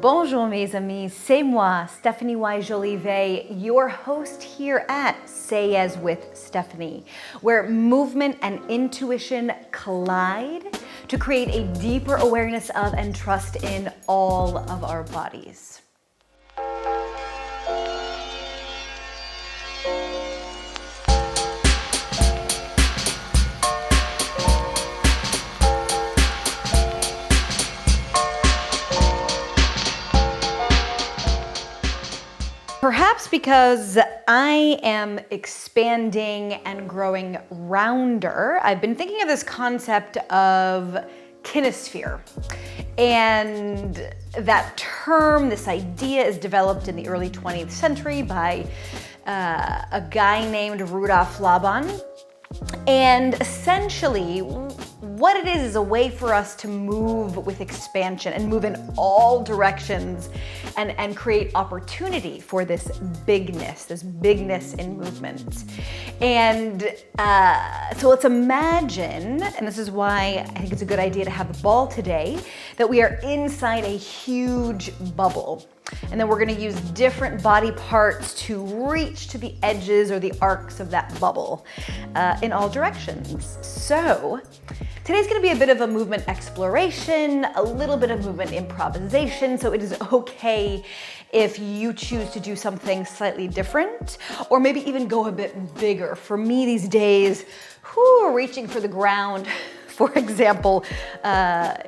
Bonjour mes amis, c'est moi, Stephanie Y. Jolivet, your host here at Say As with Stephanie, where movement and intuition collide to create a deeper awareness of and trust in all of our bodies. Perhaps because I am expanding and growing rounder, I've been thinking of this concept of kinesphere. And that term, this idea, is developed in the early 20th century by a guy named Rudolph Laban. And essentially, what it is a way for us to move with expansion and move in all directions and create opportunity for this bigness in movement. And so let's imagine, and this is why I think it's a good idea to have a ball today, that we are inside a huge bubble. And then we're gonna use different body parts to reach to the edges or the arcs of that bubble in all directions. So today's gonna be a bit of a movement exploration, a little bit of movement improvisation, so it is okay if you choose to do something slightly different, or maybe even go a bit bigger. For me these days, reaching for the ground, for example,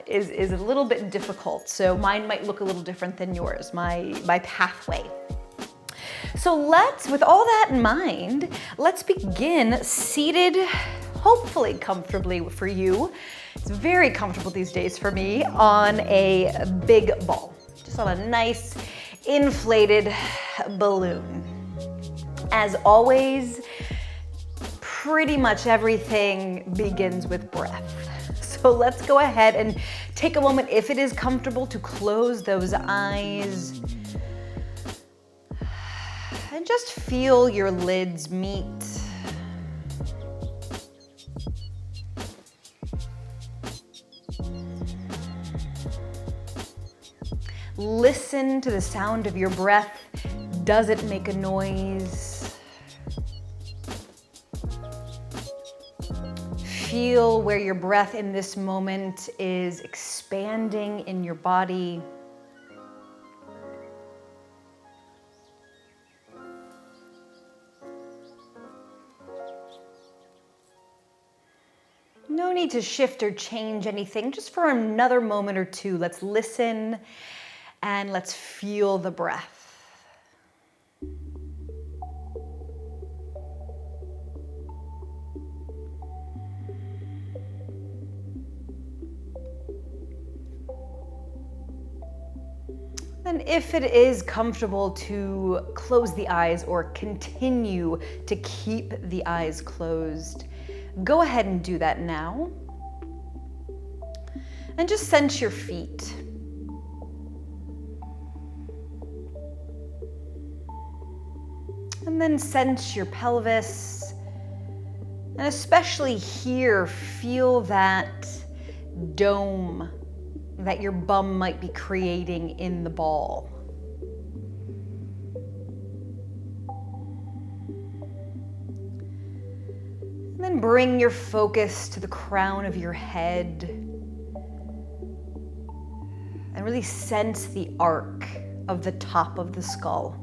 is a little bit difficult. So mine might look a little different than yours, my pathway. So with all that in mind, let's begin seated, hopefully comfortably for you. It's very comfortable these days for me, on a big ball, just on a nice inflated balloon. As always, pretty much everything begins with breath. So let's go ahead and take a moment, if it is comfortable, to close those eyes and just feel your lids meet. Listen to the sound of your breath. Does it make a noise? Feel where your breath in this moment is expanding in your body. No need to shift or change anything, just for another moment or two. Let's listen and let's feel the breath. And if it is comfortable to close the eyes or continue to keep the eyes closed, go ahead and do that now. And just sense your feet. And then sense your pelvis. And especially here, feel that dome that your bum might be creating in the ball. And then bring your focus to the crown of your head and really sense the arc of the top of the skull.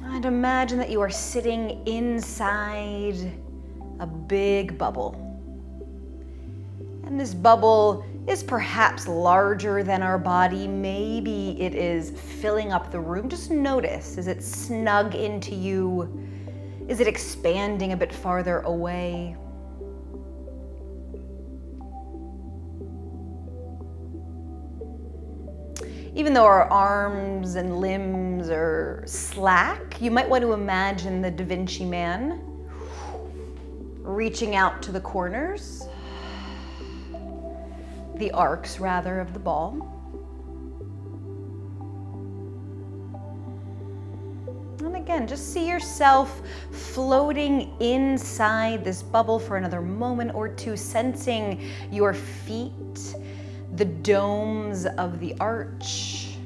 And imagine that you are sitting inside a big bubble. And this bubble is perhaps larger than our body. Maybe it is filling up the room. Just notice, is it snug into you? Is it expanding a bit farther away? Even though our arms and limbs are slack, you might want to imagine the Davinci man reaching out to the corners, the arcs rather, of the ball. And again, just see yourself floating inside this bubble for another moment or two, sensing your feet, the domes of the arch,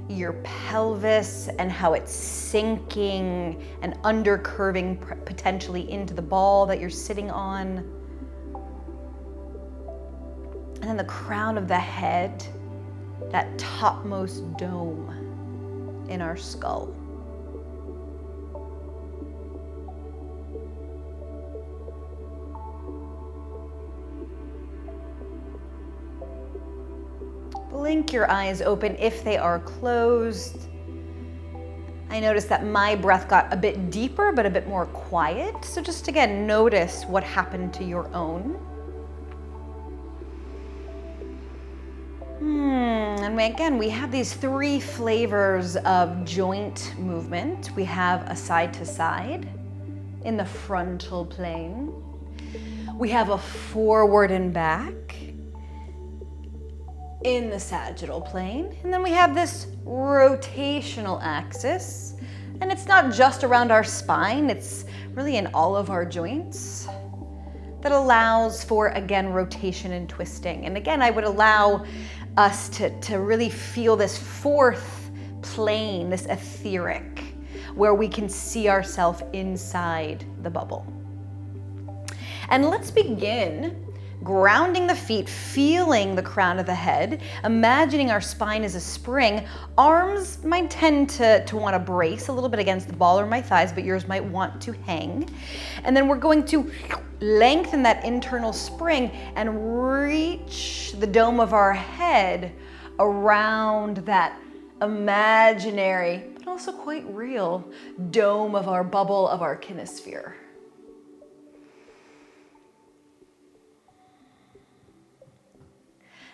your pelvis and how it's sinking and undercurving potentially into the ball that you're sitting on. And then the crown of the head, that topmost dome in our skull. Blink your eyes open if they are closed. I noticed that my breath got a bit deeper, but a bit more quiet. So just again, notice what happened to your own. And again, we have these three flavors of joint movement. We have a side to side in the frontal plane. We have a forward and back in the sagittal plane. And then we have this rotational axis. And it's not just around our spine, it's really in all of our joints. That allows for, again, rotation and twisting. And again, I would allow us to really feel this fourth plane, this etheric, where we can see ourselves inside the bubble. And let's begin grounding the feet, feeling the crown of the head, imagining our spine as a spring. Arms might tend to want to brace a little bit against the ball or my thighs, but yours might want to hang. And then we're going to lengthen that internal spring and reach the dome of our head around that imaginary, but also quite real, dome of our bubble of our kinesphere.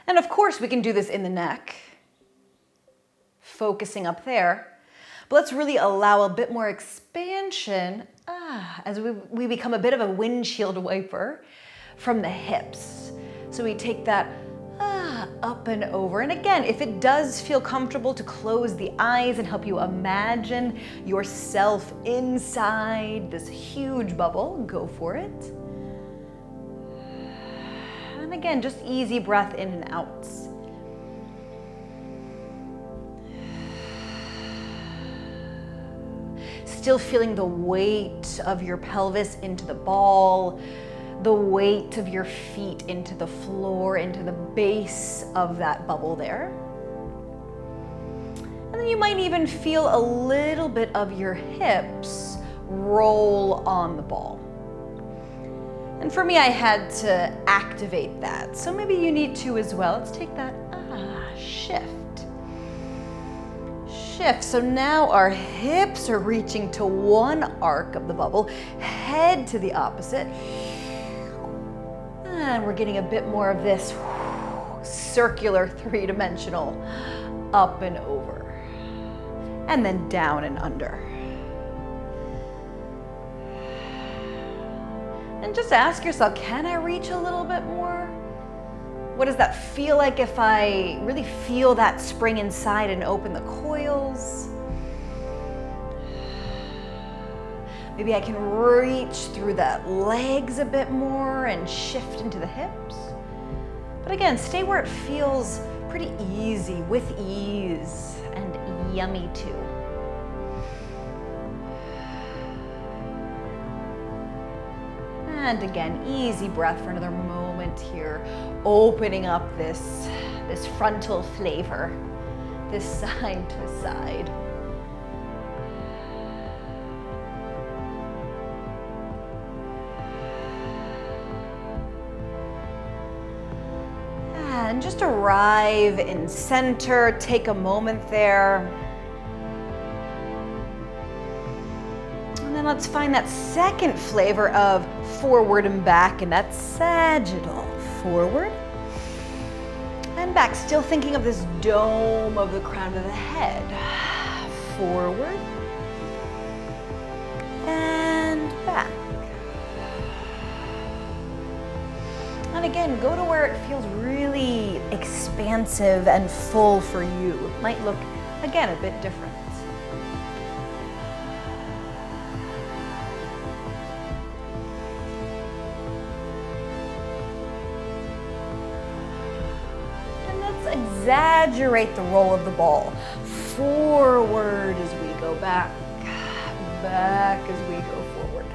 And of course, we can do this in the neck, focusing up there. But let's really allow a bit more expansion as we become a bit of a windshield wiper from the hips. So we take that up and over. And again, if it does feel comfortable to close the eyes and help you imagine yourself inside this huge bubble, go for it. And again, just easy breath in and out. Still feeling the weight of your pelvis into the ball, the weight of your feet into the floor, into the base of that bubble there. And then you might even feel a little bit of your hips roll on the ball. And for me, I had to activate that. So maybe you need to as well. Let's take that shift. So now our hips are reaching to one arc of the bubble, head to the opposite. And we're getting a bit more of this circular three-dimensional up and over. And then down and under. And just ask yourself, can I reach a little bit more? What does that feel like if I really feel that spring inside and open the coils? Maybe I can reach through the legs a bit more and shift into the hips. But again, stay where it feels pretty easy, with ease, and yummy too. And again, easy breath for another moment here, opening up this frontal flavor, this side to side. And just arrive in center, take a moment there. And then let's find that second flavor of forward and back, and that's sagittal. Forward and back, still thinking of this dome of the crown of the head. Forward and back. And again, go to where it feels really expansive and full for you. It might look, again, a bit different. exaggerate the roll of the ball. Forward as we go back, back as we go forward.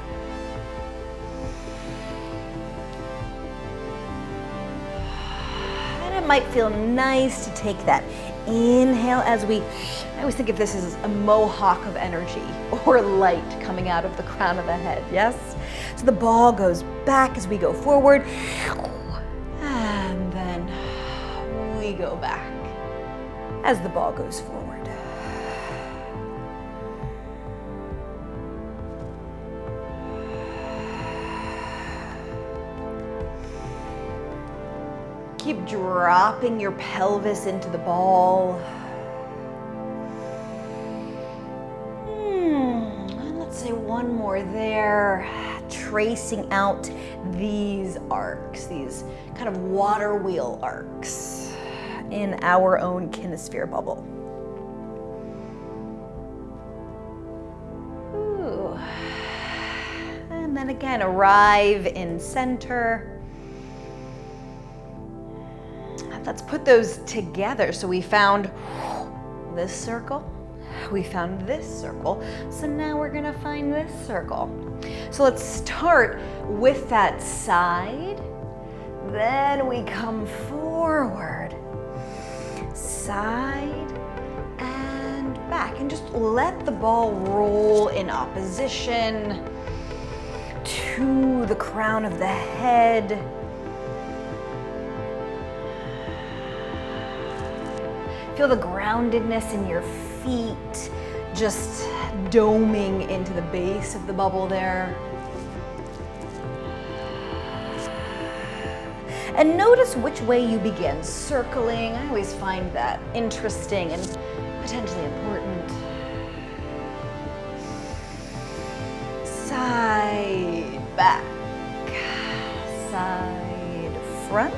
And it might feel nice to take that inhale as we, I always think of this as a mohawk of energy or light coming out of the crown of the head, yes? So the ball goes back as we go forward, and then we go back as the ball goes forward. Keep dropping your pelvis into the ball. And let's say one more there. Tracing out these arcs, these kind of water wheel arcs in our own kinesphere bubble. Ooh. And then again, arrive in center. Let's put those together. So we found this circle, we found this circle, so now we're gonna find this circle. So let's start with that side, then we come forward, side and back, and just let the ball roll in opposition to the crown of the head. Feel the groundedness in your feet, just doming into the base of the bubble there. And notice which way you begin, circling. I always find that interesting and potentially important. Side, back, side, front.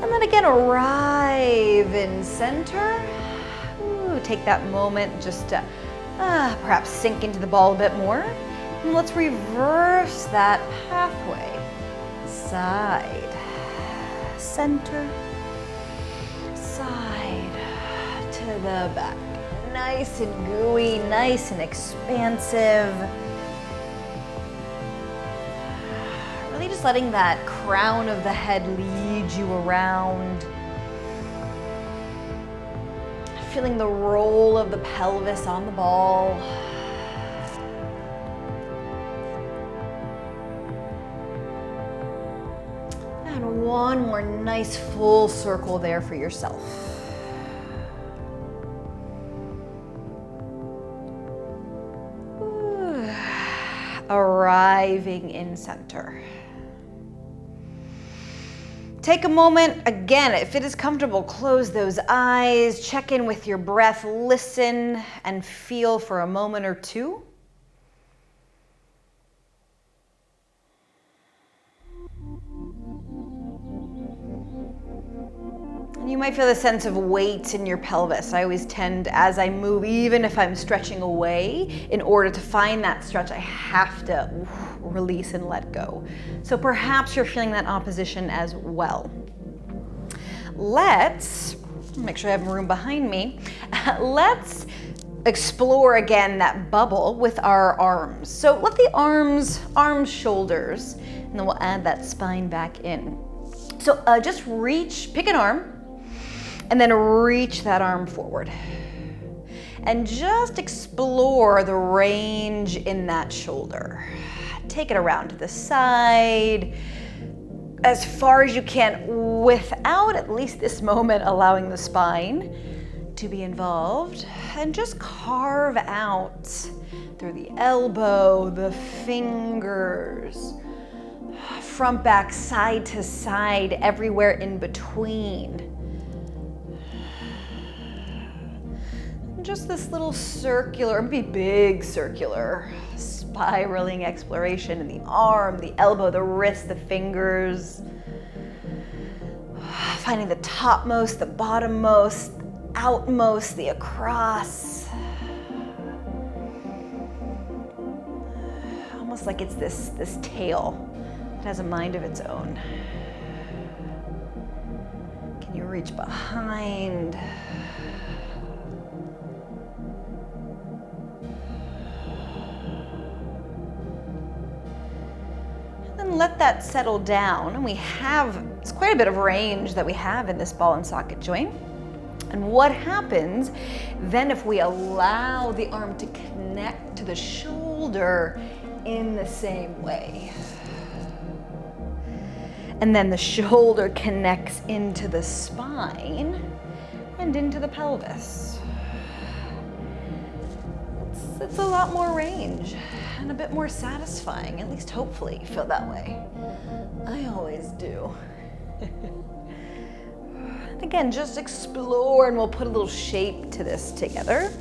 And then again, arrive in center. Ooh, take that moment just to perhaps sink into the ball a bit more. And let's reverse that pathway. Side, center, side to the back. Nice and gooey, nice and expansive. Really just letting that crown of the head lead you around. Feeling the roll of the pelvis on the ball. And one more nice full circle there for yourself. Ooh. Arriving in center. Take a moment, again, if it is comfortable, close those eyes, check in with your breath, listen and feel for a moment or two. And you might feel a sense of weight in your pelvis. I always tend, as I move, even if I'm stretching away, in order to find that stretch, I have to release and let go. So perhaps you're feeling that opposition as well. Let's make sure I have room behind me. Let's explore again that bubble with our arms. So let the arms, shoulders, and then we'll add that spine back in. So just reach, pick an arm, and then reach that arm forward. And just explore the range in that shoulder. Take it around to the side, as far as you can, without, at least this moment, allowing the spine to be involved. And just carve out through the elbow, the fingers, front, back, side to side, everywhere in between. Just this little circular, maybe big circular, spiraling exploration in the arm, the elbow, the wrist, the fingers. Finding the topmost, the bottommost, outmost, the across. Almost like it's this tail that has a mind of its own. Can you reach behind. And let that settle down. And we have, it's quite a bit of range that we have in this ball and socket joint. And what happens then if we allow the arm to connect to the shoulder in the same way? And then the shoulder connects into the spine and into the pelvis. It's a lot more range and a bit more satisfying, at least hopefully you feel that way. I always do. Again, just explore, and we'll put a little shape to this together.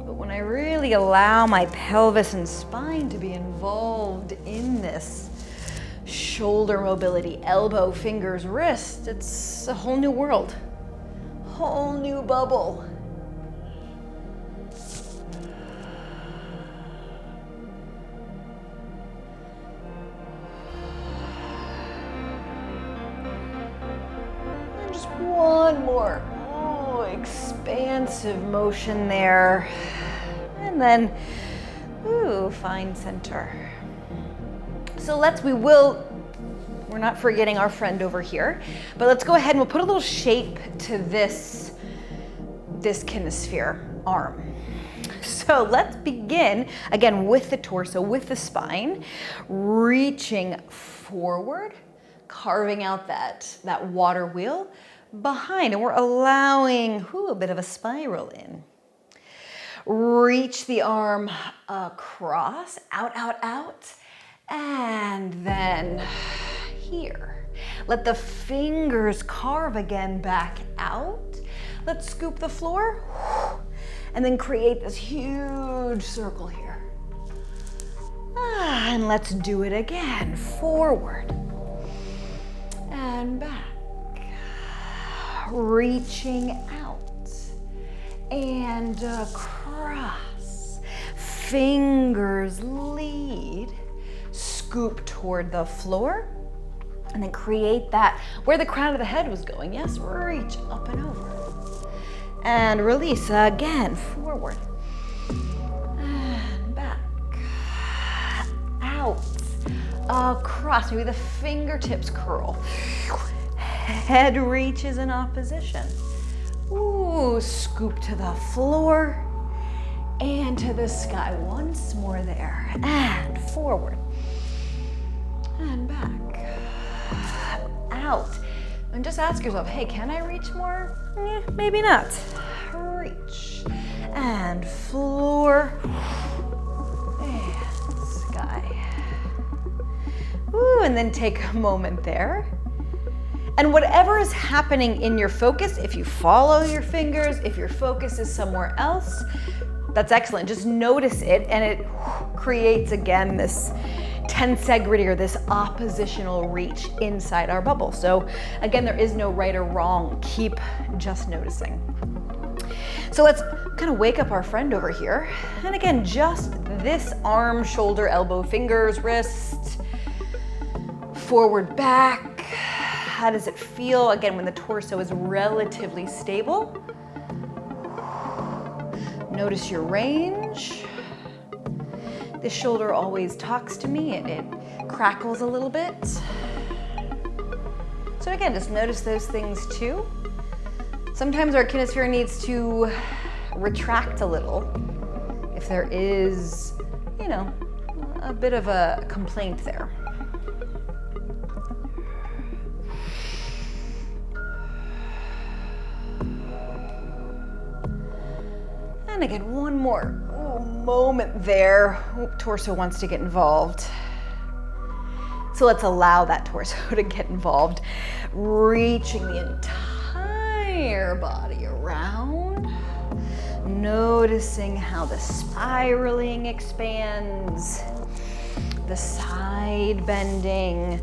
But when I really allow my pelvis and spine to be involved in this shoulder mobility, elbow, fingers, wrist, it's a whole new world, whole new bubble. And just one more expansive motion there. And then, find center. So we're not forgetting our friend over here, but let's go ahead and we'll put a little shape to this kinesphere arm. So let's begin, again, with the torso, with the spine, reaching forward, carving out that water wheel behind, and we're allowing a bit of a spiral in. Reach the arm across, out, out, out, and then here. Let the fingers carve again back out. Let's scoop the floor, and then create this huge circle here. And let's do it again. Forward and back. Reaching out and across. Fingers lead. Scoop toward the floor. And then create that where the crown of the head was going. Yes, reach up and over. And release again, forward. And back. Out. Across. Maybe the fingertips curl. Head reaches in opposition. Scoop to the floor and to the sky. Once more there. And forward. And back. Out. And just ask yourself, hey, can I reach more? Maybe not. Reach. And floor. And sky. And then take a moment there. And whatever is happening in your focus, if you follow your fingers, if your focus is somewhere else, that's excellent. Just notice it, and it creates, again, this tensegrity or this oppositional reach inside our bubble. So again, there is no right or wrong. Keep just noticing. So let's kind of wake up our friend over here. And again, just this arm, shoulder, elbow, fingers, wrist, forward, back. How does it feel? Again, when the torso is relatively stable. Notice your range. The shoulder always talks to me. It crackles a little bit. So again, just notice those things too. Sometimes our kinesphere needs to retract a little if there is, a bit of a complaint there. And again, one more moment there. Torso wants to get involved. So let's allow that torso to get involved. Reaching the entire body around. Noticing how the spiraling expands. The side bending.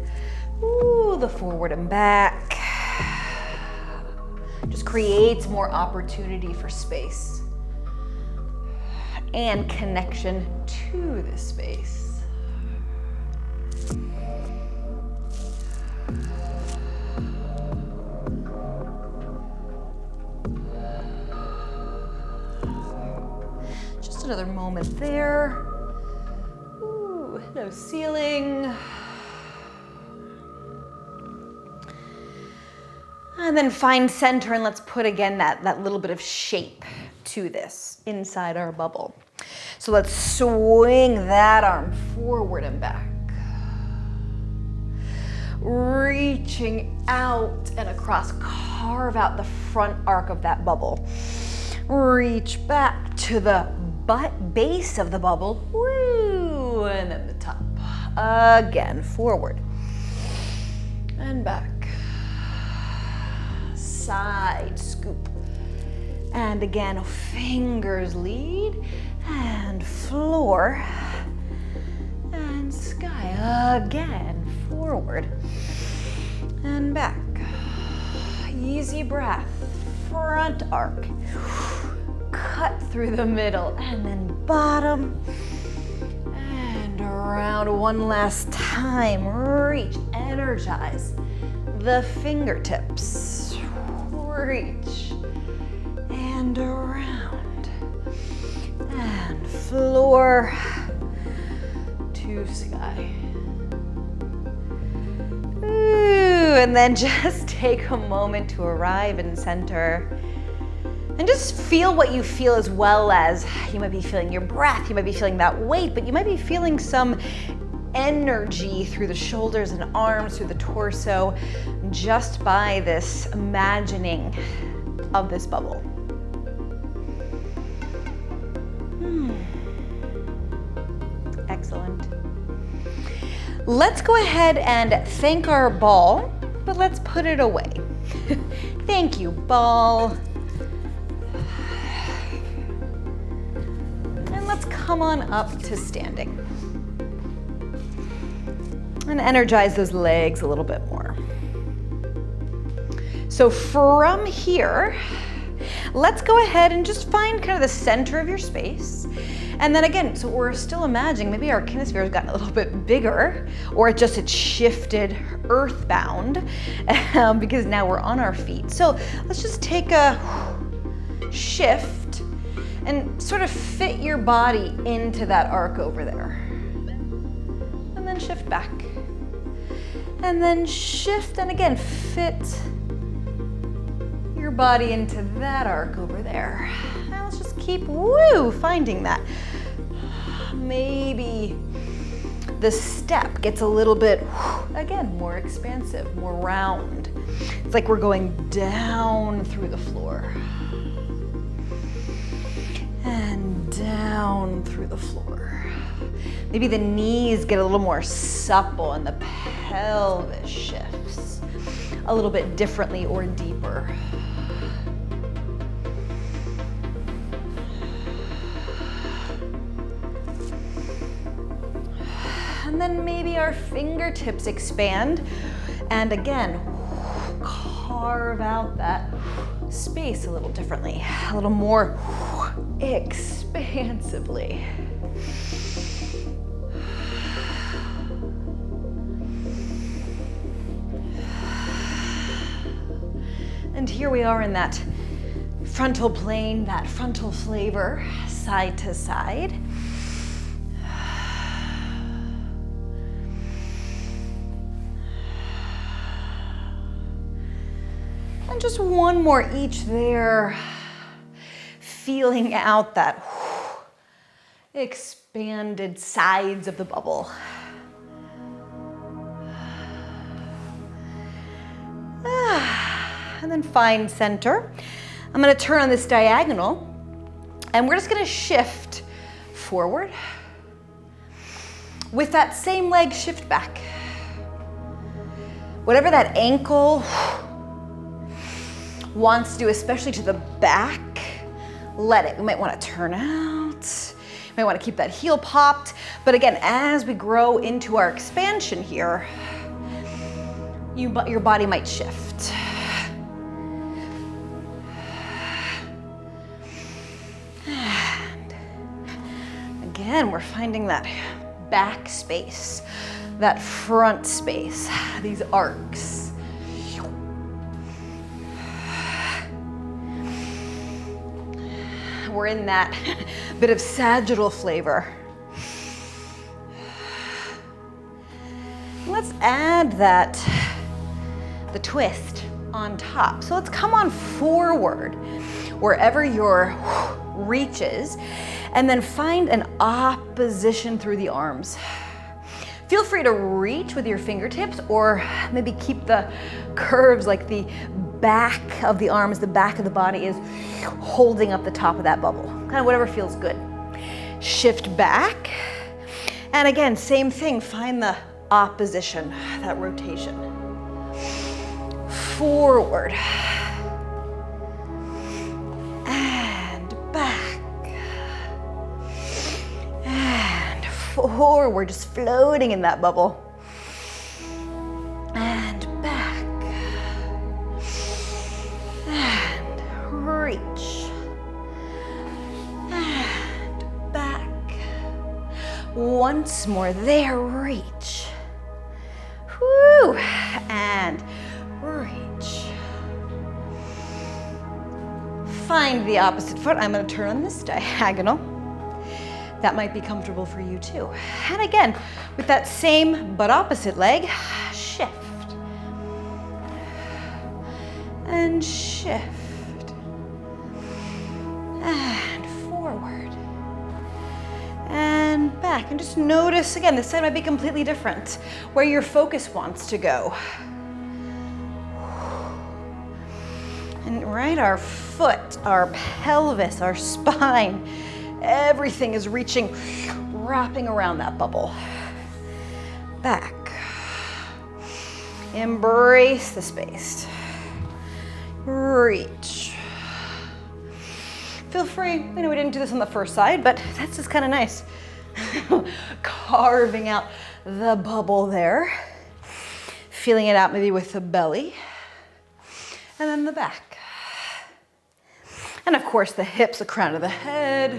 The forward and back. Just creates more opportunity for space and connection to the space. Just another moment there. Ooh, no ceiling. And then find center, and let's put again that little bit of shape to this inside our bubble. So let's swing that arm forward and back. Reaching out and across, carve out the front arc of that bubble. Reach back to the base of the bubble, woo, and then the top. Again, forward and back. Side scoop. And again, fingers lead, and floor, and sky. Again, forward and back. Easy breath, front arc. Cut through the middle, and then bottom, and around one last time. Reach, energize the fingertips. Reach, and around, and floor to sky. Ooh, and then just take a moment to arrive in center. And just feel what you feel, as well as you might be feeling your breath, you might be feeling that weight, but you might be feeling some energy through the shoulders and arms, through the torso, just by this imagining of this bubble. Excellent. Let's go ahead and thank our ball, but let's put it away. Thank you, ball. And let's come on up to standing. And energize those legs a little bit more. So from here, let's go ahead and just find kind of the center of your space. And then again, so we're still imagining maybe our kinesphere has gotten a little bit bigger, or it's shifted earthbound because now we're on our feet. So let's just take a shift and sort of fit your body into that arc over there. And then shift back. And then shift, and again, fit your body into that arc over there. Now let's just keep, finding that. Maybe the step gets a little bit, again, more expansive, more round. It's like we're going down through the floor. And down through the floor. Maybe the knees get a little more supple and the pelvis shifts a little bit differently or deeper. And then maybe our fingertips expand, and again, carve out that space a little differently, a little more expansively. And here we are in that frontal plane, that frontal flavor, side to side. And just one more each there, feeling out that expanded sides of the bubble. And then find center. I'm going to turn on this diagonal, and we're just going to shift forward. With that same leg, shift back. Whatever that ankle wants to do, especially to the back, let it. We might want to turn out. You might want to keep that heel popped. But again, as we grow into our expansion here, your body might shift. And again, we're finding that back space, that front space, these arcs. we're in that bit of sagittal flavor. Let's add the twist on top. So let's come on forward wherever your reach is, and then find an opposition through the arms. Feel free to reach with your fingertips, or maybe keep the curves like the back of the arms, the back of the body is holding up the top of that bubble. Kind of whatever feels good. Shift back. And again, same thing, find the opposition, that rotation. Forward. And back. And forward, just floating in that bubble. And back. And reach. And back. Once more there, reach. Woo! And reach. Find the opposite foot. I'm going to turn on this diagonal. That might be comfortable for you too. And again, with that same but opposite leg, shift. And shift. And forward. And back. And just notice, again, this side might be completely different, where your focus wants to go. And right, our foot, our pelvis, our spine, everything is reaching, wrapping around that bubble. Back. Embrace the space. Reach. Feel free, I know we didn't do this on the first side, but that's just kind of nice. Carving out the bubble there. Feeling it out maybe with the belly. And then the back. And of course the hips, the crown of the head.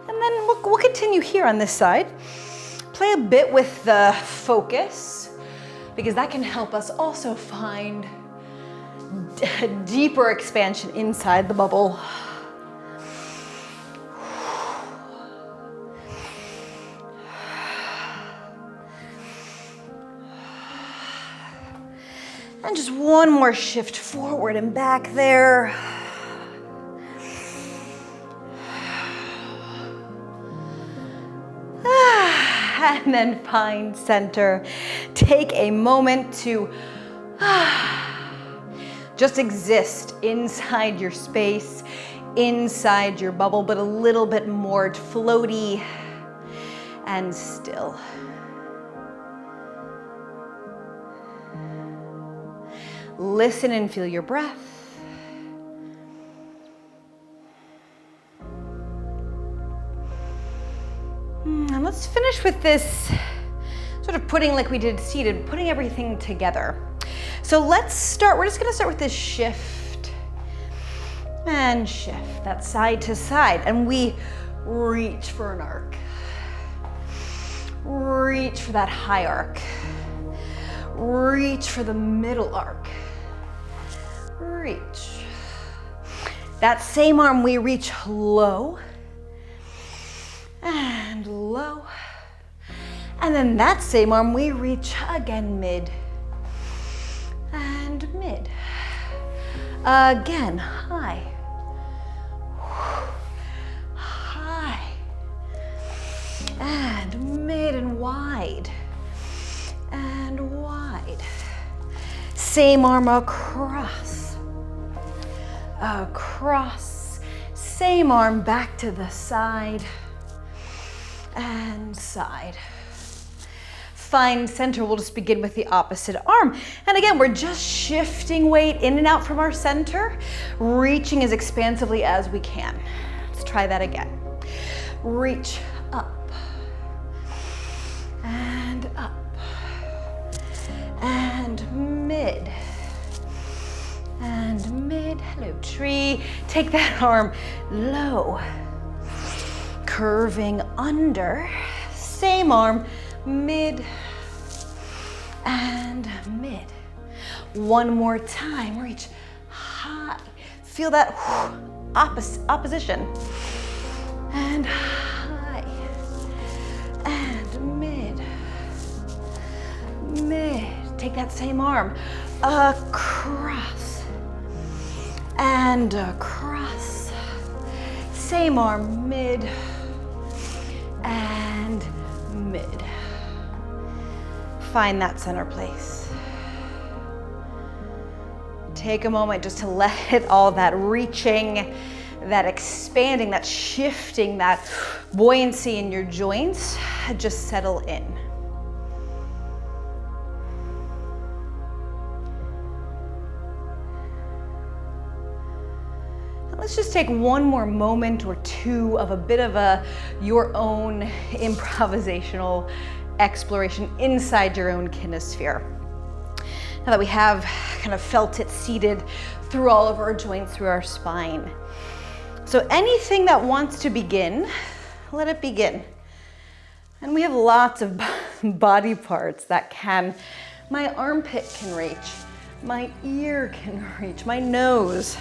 And then we'll continue here on this side. Play a bit with the focus, because that can help us also find a deeper expansion inside the bubble. And just one more shift forward and back there. And then find center. Take a moment to just exist inside your space, inside your bubble, but a little bit more floaty and still. Listen and feel your breath. And let's finish with this sort of putting like we did seated, putting everything together. So let's start, we're just gonna start with this shift and shift, that side to side. And we reach for an arc. Reach for that high arc. Reach for the middle arc. Reach. That same arm we reach low and low. And then that same arm we reach again mid and mid. Again, high. High. And mid and wide. And wide. Same arm across. Across. Same arm back to the side. And side. Find center. We'll just begin with the opposite arm. And again, we're just shifting weight in and out from our center, reaching as expansively as we can. Let's try that again. Reach up. And up. And mid. And mid. Hello, tree. Take that arm low. Curving under, same arm, mid and mid. One more time, reach high. Feel that opposition. And high, and mid. Take that same arm, across, and across. Same arm, mid, and mid. Find that center place. Take a moment just to let all that reaching, that expanding, that shifting, that buoyancy in your joints just settle in. Let's just take one more moment or two of a bit of your own improvisational exploration inside your own kinesphere. Now that we have kind of felt it seated through all of our joints, through our spine. So anything that wants to begin, let it begin. And we have lots of body parts that can. My armpit can reach, my ear can reach, my nose.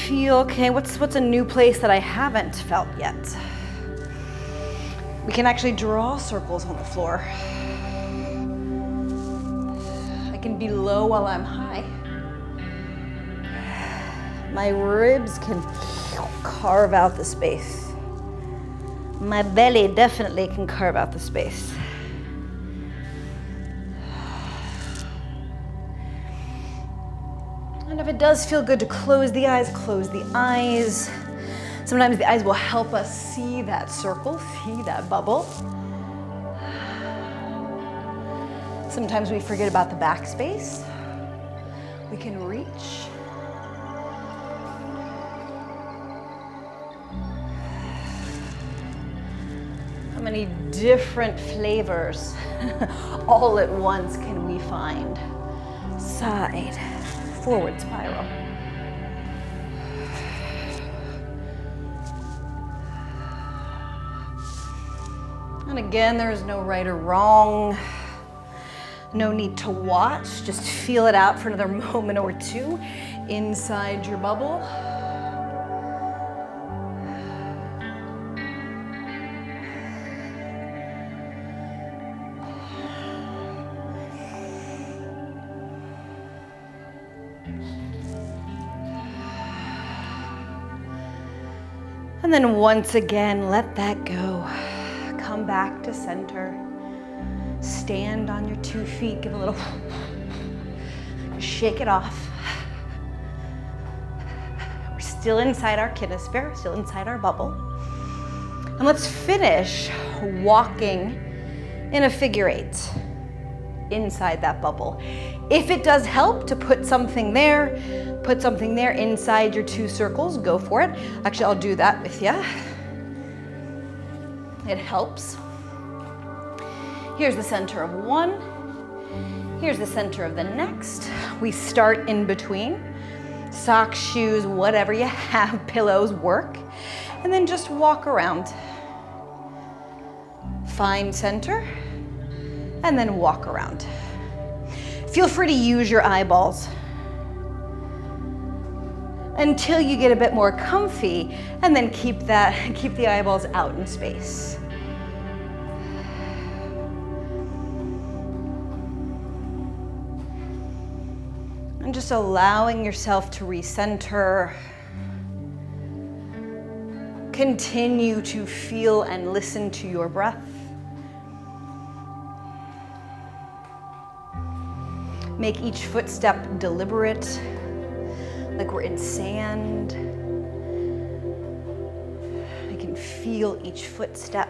Feel, okay, what's a new place that I haven't felt yet? We can actually draw circles on the floor. I can be low while I'm high. My ribs can carve out the space. My belly definitely can carve out the space. And if it does feel good to close the eyes, close the eyes. Sometimes the eyes will help us see that circle, see that bubble. Sometimes we forget about the backspace. We can reach. How many different flavors all at once can we find? Side. Forward spiral. And again, there is no right or wrong. No need to watch. Just feel it out for another moment or two inside your bubble. And then once again, let that go. Come back to center. Stand on your 2 feet. Give a little, shake it off. We're still inside our kinesphere, still inside our bubble. And let's finish walking in a figure 8 inside that bubble. If it does help to put something there inside your 2 circles, go for it. Actually, I'll do that with you. It helps. Here's the center of one. Here's the center of the next. We start in between. Socks, shoes, whatever you have, pillows work. And then just walk around. Find center, and then walk around. Feel free to use your eyeballs until you get a bit more comfy, and then keep the eyeballs out in space. And just allowing yourself to recenter. Continue to feel and listen to your breath. Make each footstep deliberate, like we're in sand. We can feel each footstep.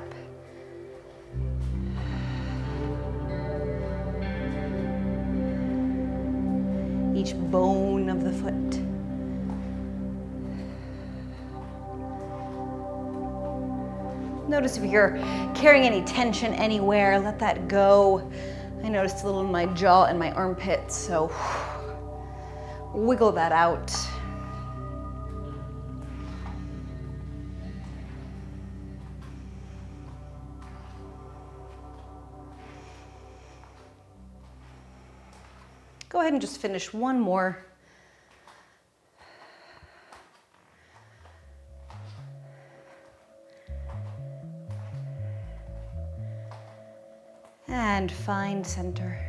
Each bone of the foot. Notice if you're carrying any tension anywhere, let that go. I noticed a little in my jaw and my armpits, so wiggle that out. go ahead and just finish one more. And find center.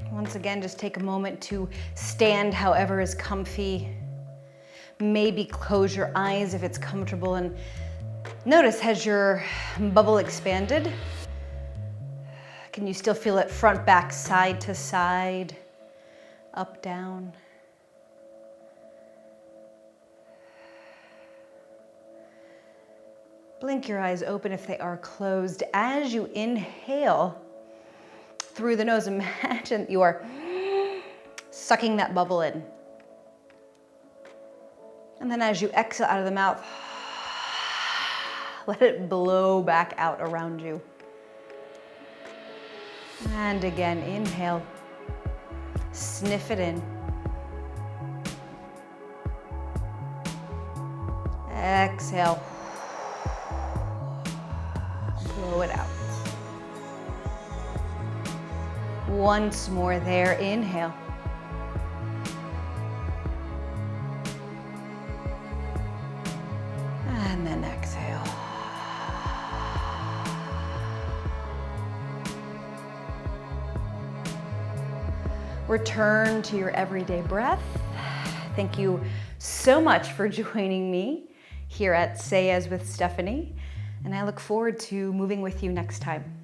Once again, just take a moment to stand however is comfy. Maybe close your eyes if it's comfortable, and notice, has your bubble expanded? Can you still feel it front, back, side to side, up, down? Blink your eyes open if they are closed. As you inhale through the nose, imagine you are sucking that bubble in. And then as you exhale out of the mouth, let it blow back out around you. And again, inhale, sniff it in. Exhale, blow it out. Once more there, inhale. And then exhale. Return to your everyday breath. Thank you so much for joining me here at Say As with Stephanie, and I look forward to moving with you next time.